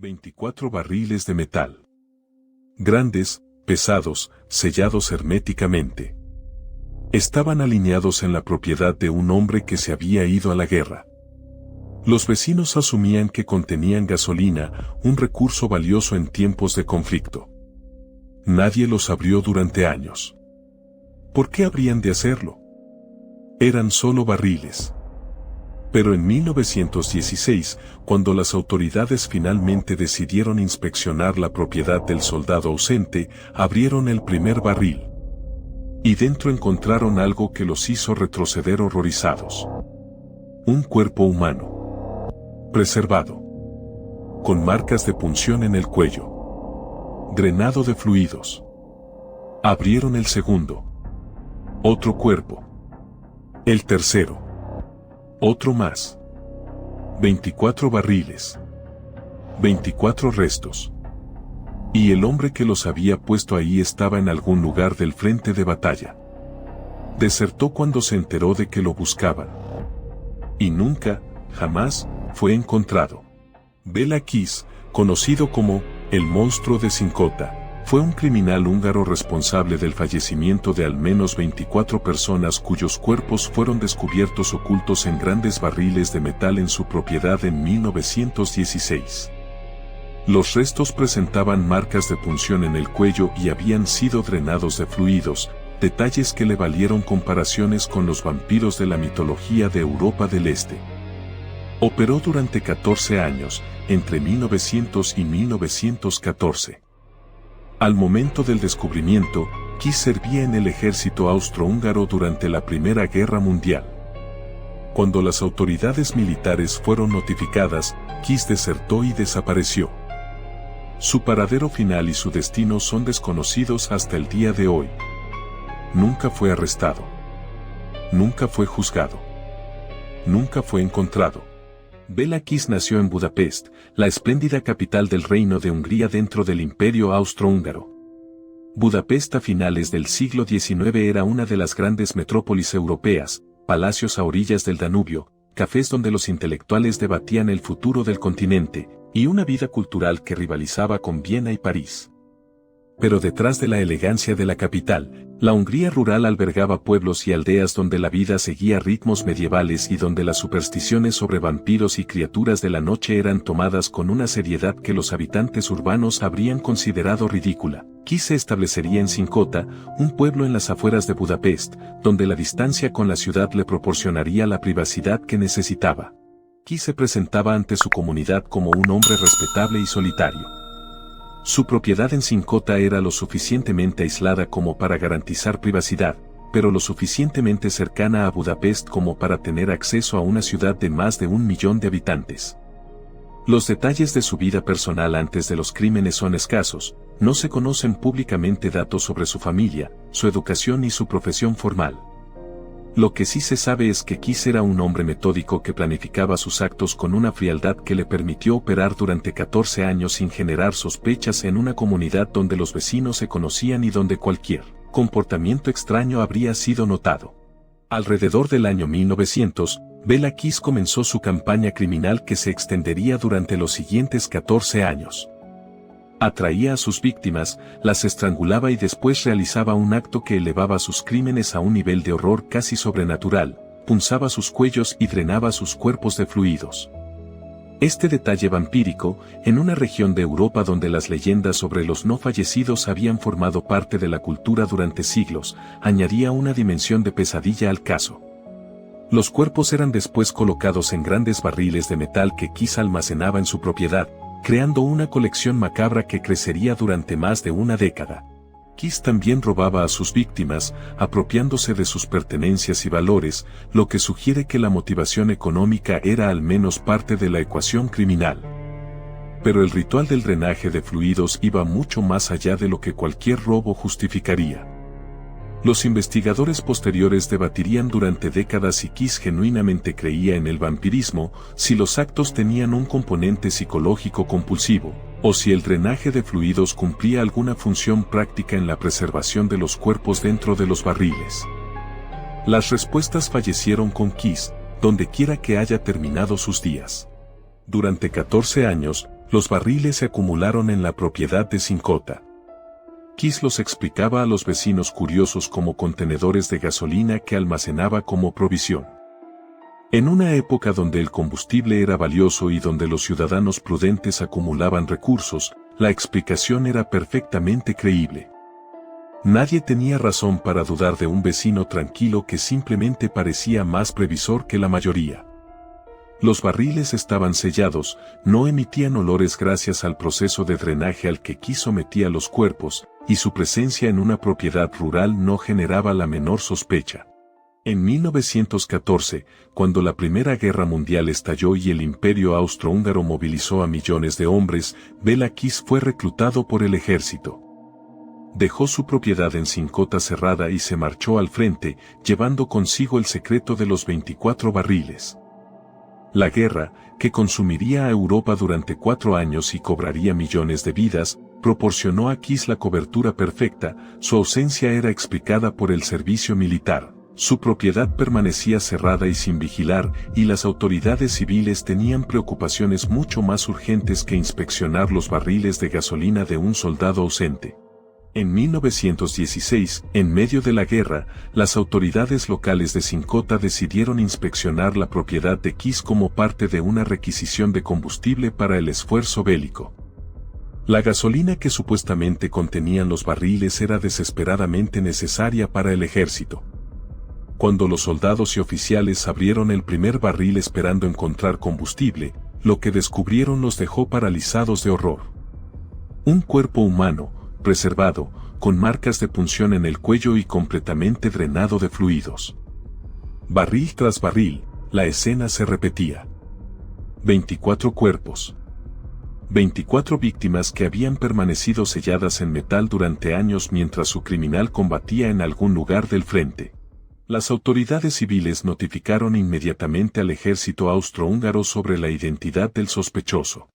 24 barriles de metal. Grandes, pesados, sellados herméticamente. Estaban alineados en la propiedad de un hombre que se había ido a la guerra. Los vecinos asumían que contenían gasolina, un recurso valioso en tiempos de conflicto. Nadie los abrió durante años. ¿Por qué habrían de hacerlo? Eran solo barriles. Pero en 1916, cuando las autoridades finalmente decidieron inspeccionar la propiedad del soldado ausente, abrieron el primer barril. Y dentro encontraron algo que los hizo retroceder horrorizados. Un cuerpo humano. Preservado. Con marcas de punción en el cuello. Drenado de fluidos. Abrieron el segundo. Otro cuerpo. El tercero. Otro más. 24 barriles. 24 restos. Y el hombre que los había puesto ahí estaba en algún lugar del frente de batalla. Desertó cuando se enteró de que lo buscaban. Y nunca, jamás, fue encontrado. Bela Kiss, conocido como el monstruo de Sincota, fue un criminal húngaro responsable del fallecimiento de al menos 24 personas cuyos cuerpos fueron descubiertos ocultos en grandes barriles de metal en su propiedad en 1916. Los restos presentaban marcas de punción en el cuello y habían sido drenados de fluidos, detalles que le valieron comparaciones con los vampiros de la mitología de Europa del Este. Operó durante 14 años, entre 1900 y 1914. Al momento del descubrimiento, Kiss servía en el ejército austrohúngaro durante la Primera Guerra Mundial. Cuando las autoridades militares fueron notificadas, Kiss desertó y desapareció. Su paradero final y su destino son desconocidos hasta el día de hoy. Nunca fue arrestado. Nunca fue juzgado. Nunca fue encontrado. Bela Kiss nació en Budapest, la espléndida capital del Reino de Hungría dentro del Imperio Austrohúngaro. Budapest a finales del siglo XIX era una de las grandes metrópolis europeas, palacios a orillas del Danubio, cafés donde los intelectuales debatían el futuro del continente, y una vida cultural que rivalizaba con Viena y París. Pero detrás de la elegancia de la capital, la Hungría rural albergaba pueblos y aldeas donde la vida seguía ritmos medievales y donde las supersticiones sobre vampiros y criaturas de la noche eran tomadas con una seriedad que los habitantes urbanos habrían considerado ridícula. Kiss se establecería en Sincota, un pueblo en las afueras de Budapest, donde la distancia con la ciudad le proporcionaría la privacidad que necesitaba. Kiss se presentaba ante su comunidad como un hombre respetable y solitario. Su propiedad en Sincota era lo suficientemente aislada como para garantizar privacidad, pero lo suficientemente cercana a Budapest como para tener acceso a una ciudad de más de 1 millón de habitantes. Los detalles de su vida personal antes de los crímenes son escasos, no se conocen públicamente datos sobre su familia, su educación y su profesión formal. Lo que sí se sabe es que Kiss era un hombre metódico que planificaba sus actos con una frialdad que le permitió operar durante 14 años sin generar sospechas en una comunidad donde los vecinos se conocían y donde cualquier comportamiento extraño habría sido notado. Alrededor del año 1900, Bela Kiss comenzó su campaña criminal que se extendería durante los siguientes 14 años. Atraía a sus víctimas, las estrangulaba y después realizaba un acto que elevaba sus crímenes a un nivel de horror casi sobrenatural, punzaba sus cuellos y drenaba sus cuerpos de fluidos. Este detalle vampírico, en una región de Europa donde las leyendas sobre los no fallecidos habían formado parte de la cultura durante siglos, añadía una dimensión de pesadilla al caso. Los cuerpos eran después colocados en grandes barriles de metal que Kiss almacenaba en su propiedad, creando una colección macabra que crecería durante más de una década. Kiss también robaba a sus víctimas, apropiándose de sus pertenencias y valores, lo que sugiere que la motivación económica era al menos parte de la ecuación criminal. Pero el ritual del drenaje de fluidos iba mucho más allá de lo que cualquier robo justificaría. Los investigadores posteriores debatirían durante décadas si Kiss genuinamente creía en el vampirismo, si los actos tenían un componente psicológico compulsivo, o si el drenaje de fluidos cumplía alguna función práctica en la preservación de los cuerpos dentro de los barriles. Las respuestas fallecieron con Kiss, donde quiera que haya terminado sus días. Durante 14 años, Los barriles se acumularon en la propiedad de Cincotta. Kiss los explicaba a los vecinos curiosos como contenedores de gasolina que almacenaba como provisión. En una época donde el combustible era valioso y donde los ciudadanos prudentes acumulaban recursos, la explicación era perfectamente creíble. Nadie tenía razón para dudar de un vecino tranquilo que simplemente parecía más previsor que la mayoría. Los barriles estaban sellados, no emitían olores gracias al proceso de drenaje al que Kiss sometía los cuerpos, y su presencia en una propiedad rural no generaba la menor sospecha. En 1914, cuando la Primera Guerra Mundial estalló y el Imperio Austrohúngaro movilizó a millones de hombres, Béla Kiss fue reclutado por el ejército. Dejó su propiedad en Cincotta cerrada y se marchó al frente, llevando consigo el secreto de los 24 barriles. La guerra, que consumiría a Europa durante 4 años y cobraría millones de vidas, proporcionó a Kiss la cobertura perfecta. Su ausencia era explicada por el servicio militar. Su propiedad permanecía cerrada y sin vigilar, y las autoridades civiles tenían preocupaciones mucho más urgentes que inspeccionar los barriles de gasolina de un soldado ausente. En 1916, en medio de la guerra, las autoridades locales de Cincotta decidieron inspeccionar la propiedad de Kiss como parte de una requisición de combustible para el esfuerzo bélico. La gasolina que supuestamente contenían los barriles era desesperadamente necesaria para el ejército. Cuando los soldados y oficiales abrieron el primer barril esperando encontrar combustible, lo que descubrieron los dejó paralizados de horror. Un cuerpo humano, preservado, con marcas de punción en el cuello y completamente drenado de fluidos. Barril tras barril, la escena se repetía. 24 cuerpos. 24 víctimas que habían permanecido selladas en metal durante años mientras su criminal combatía en algún lugar del frente. Las autoridades civiles notificaron inmediatamente al ejército austrohúngaro sobre la identidad del sospechoso.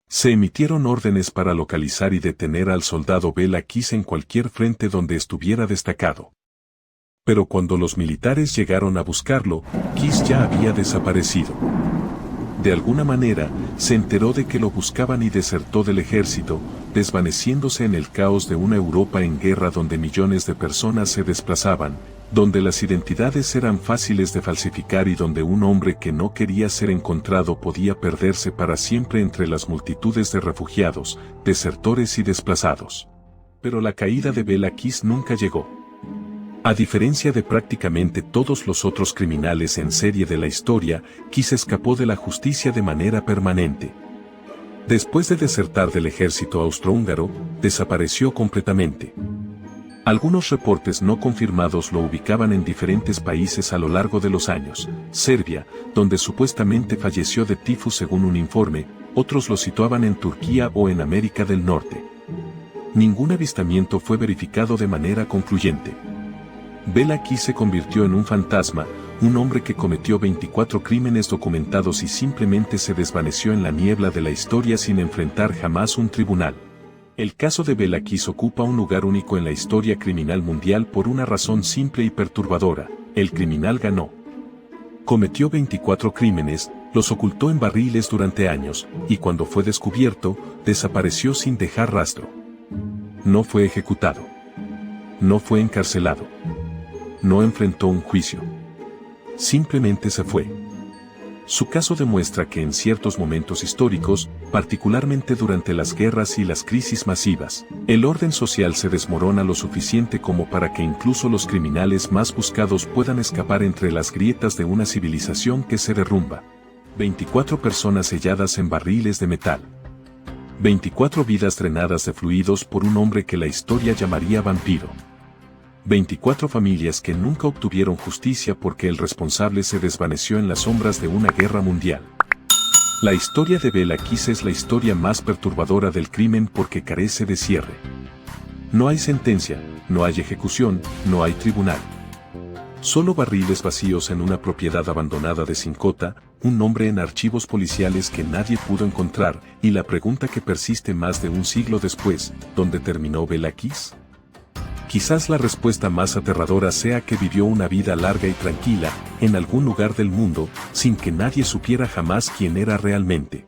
Se emitieron órdenes para localizar y detener al soldado Béla Kiss en cualquier frente donde estuviera destacado. Pero cuando los militares llegaron a buscarlo, Kiss ya había desaparecido. De alguna manera, se enteró de que lo buscaban y desertó del ejército, desvaneciéndose en el caos de una Europa en guerra donde millones de personas se desplazaban, donde las identidades eran fáciles de falsificar y donde un hombre que no quería ser encontrado podía perderse para siempre entre las multitudes de refugiados, desertores y desplazados. Pero la caída de Béla Kiss nunca llegó. A diferencia de prácticamente todos los otros criminales en serie de la historia, Kiss escapó de la justicia de manera permanente. Después de desertar del ejército austrohúngaro, desapareció completamente. Algunos reportes no confirmados lo ubicaban en diferentes países a lo largo de los años. Serbia, donde supuestamente falleció de tifus según un informe, otros lo situaban en Turquía o en América del Norte. Ningún avistamiento fue verificado de manera concluyente. Béla Kiss se convirtió en un fantasma, un hombre que cometió 24 crímenes documentados y simplemente se desvaneció en la niebla de la historia sin enfrentar jamás un tribunal. El caso de Béla Kiss ocupa un lugar único en la historia criminal mundial por una razón simple y perturbadora: el criminal ganó. Cometió 24 crímenes, los ocultó en barriles durante años, y cuando fue descubierto, desapareció sin dejar rastro. No fue ejecutado. No fue encarcelado. No enfrentó un juicio. Simplemente se fue. Su caso demuestra que en ciertos momentos históricos, particularmente durante las guerras y las crisis masivas, el orden social se desmorona lo suficiente como para que incluso los criminales más buscados puedan escapar entre las grietas de una civilización que se derrumba. 24 personas selladas en barriles de metal. 24 vidas drenadas de fluidos por un hombre que la historia llamaría vampiro. 24 familias que nunca obtuvieron justicia porque el responsable se desvaneció en las sombras de una guerra mundial. La historia de Béla Kiss es la historia más perturbadora del crimen porque carece de cierre. No hay sentencia, no hay ejecución, no hay tribunal. Solo barriles vacíos en una propiedad abandonada de Cincotta, un nombre en archivos policiales que nadie pudo encontrar, y la pregunta que persiste más de un siglo después: ¿dónde terminó Béla Kiss? Quizás la respuesta más aterradora sea que vivió una vida larga y tranquila, en algún lugar del mundo, sin que nadie supiera jamás quién era realmente.